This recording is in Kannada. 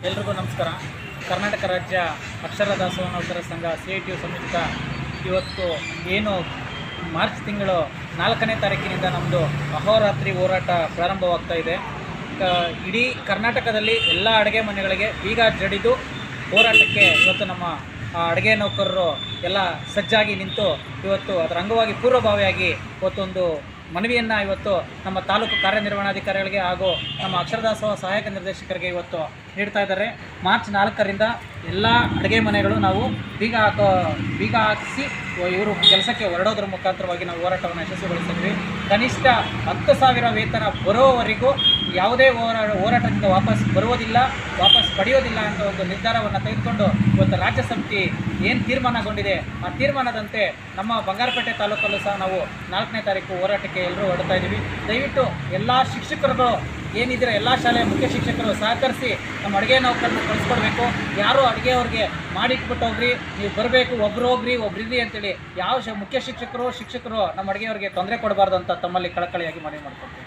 ಎಲ್ರಿಗೂ ನಮಸ್ಕಾರ. ಕರ್ನಾಟಕ ರಾಜ್ಯ ಅಕ್ಷರ ದಾಸೋಹ ನೌಕರರ ಸಂಘ CITU ಸಂಯುಕ್ತ ಇವತ್ತು ಏನು ಮಾರ್ಚ್ ತಿಂಗಳು 4ನೇ ತಾರೀಕಿನಿಂದ ನಮ್ಮದು ಅಹೋರಾತ್ರಿ ಹೋರಾಟ ಪ್ರಾರಂಭವಾಗ್ತಾ ಇದೆ. ಇಡೀ ಕರ್ನಾಟಕದಲ್ಲಿ ಎಲ್ಲ ಅಡುಗೆ ಮನೆಗಳಿಗೆ ಬೀಗ ಜಡಿದು ಹೋರಾಟಕ್ಕೆ ಇವತ್ತು ನಮ್ಮ ಅಡುಗೆ ನೌಕರರು ಎಲ್ಲ ಸಜ್ಜಾಗಿ ನಿಂತು ಇವತ್ತು ಅದರ ಅಂಗವಾಗಿ ಪೂರ್ವಭಾವಿಯಾಗಿ ಇವತ್ತೊಂದು ಮನವಿಯನ್ನು ಇವತ್ತು ನಮ್ಮ ತಾಲೂಕು ಕಾರ್ಯನಿರ್ವಹಣಾಧಿಕಾರಿಗಳಿಗೆ ಹಾಗೂ ನಮ್ಮ ಅಕ್ಷರ ದಾಸೋಹ ಸಹಾಯಕ ನಿರ್ದೇಶಕರಿಗೆ ಇವತ್ತು ನೀಡ್ತಾ ಇದ್ದಾರೆ. ಮಾರ್ಚ್ 4ರಿಂದ ಎಲ್ಲ ಅಡುಗೆ ಮನೆಗಳು ನಾವು ಬೀಗ ಹಾಕಿಸಿ ಇವರು ಕೆಲಸಕ್ಕೆ ಹೊರಡೋದ್ರ ಮುಖಾಂತರವಾಗಿ ನಾವು ಹೋರಾಟವನ್ನು ಯಶಸ್ವಿಗೊಳಿಸಿದ್ವಿ. ಕನಿಷ್ಠ 10,000 ವೇತನ ಬರೋವರೆಗೂ ಯಾವುದೇ ಹೋರಾಟದಿಂದ ವಾಪಸ್ ಬರುವುದಿಲ್ಲ, ವಾಪಸ್ ಪಡೆಯೋದಿಲ್ಲ ಅಂತ ಒಂದು ನಿರ್ಧಾರವನ್ನು ತೆಗೆದುಕೊಂಡು ಇವತ್ತು ರಾಜ್ಯ ಸಮಿತಿ ಏನು ತೀರ್ಮಾನಗೊಂಡಿದೆ ಆ ತೀರ್ಮಾನದಂತೆ ನಮ್ಮ ಬಂಗಾರಪೇಟೆ ತಾಲೂಕಲ್ಲೂ ಸಹ ನಾವು 4ನೇ ತಾರೀಕು ಹೋರಾಟಕ್ಕೆ ಎಲ್ಲರೂ ಹೊರಡ್ತಾ ಇದ್ದೀವಿ. ದಯವಿಟ್ಟು ಎಲ್ಲ ಶಿಕ್ಷಕರುಗಳು ಏನಿದ್ರೆ ಎಲ್ಲ ಶಾಲೆಯ ಮುಖ್ಯ ಶಿಕ್ಷಕರು ಸಹಕರಿಸಿ ನಮ್ಮ ಅಡುಗೆ ನೌಕರನ್ನು ಕಳಿಸ್ಕೊಡ್ಬೇಕು. ಯಾರು ಅಡುಗೆಯವ್ರಿಗೆ ಮಾಡಿಟ್ಬಿಟ್ಟು ಹೋಗ್ರಿ, ನೀವು ಬರಬೇಕು, ಒಬ್ರು ಹೋಗ್ರಿ ಒಬ್ರಿರಿ ಅಂತೇಳಿ ಯಾವ ಮುಖ್ಯ ಶಿಕ್ಷಕರು ನಮ್ಮ ಅಡುಗೆಯವ್ರಿಗೆ ತೊಂದರೆ ಕೊಡಬಾರ್ದು ಅಂತ ತಮ್ಮಲ್ಲಿ ಕಳಕಳಿಯಾಗಿ ಮನವಿ ಮಾಡ್ಕೊಳ್ತೀವಿ.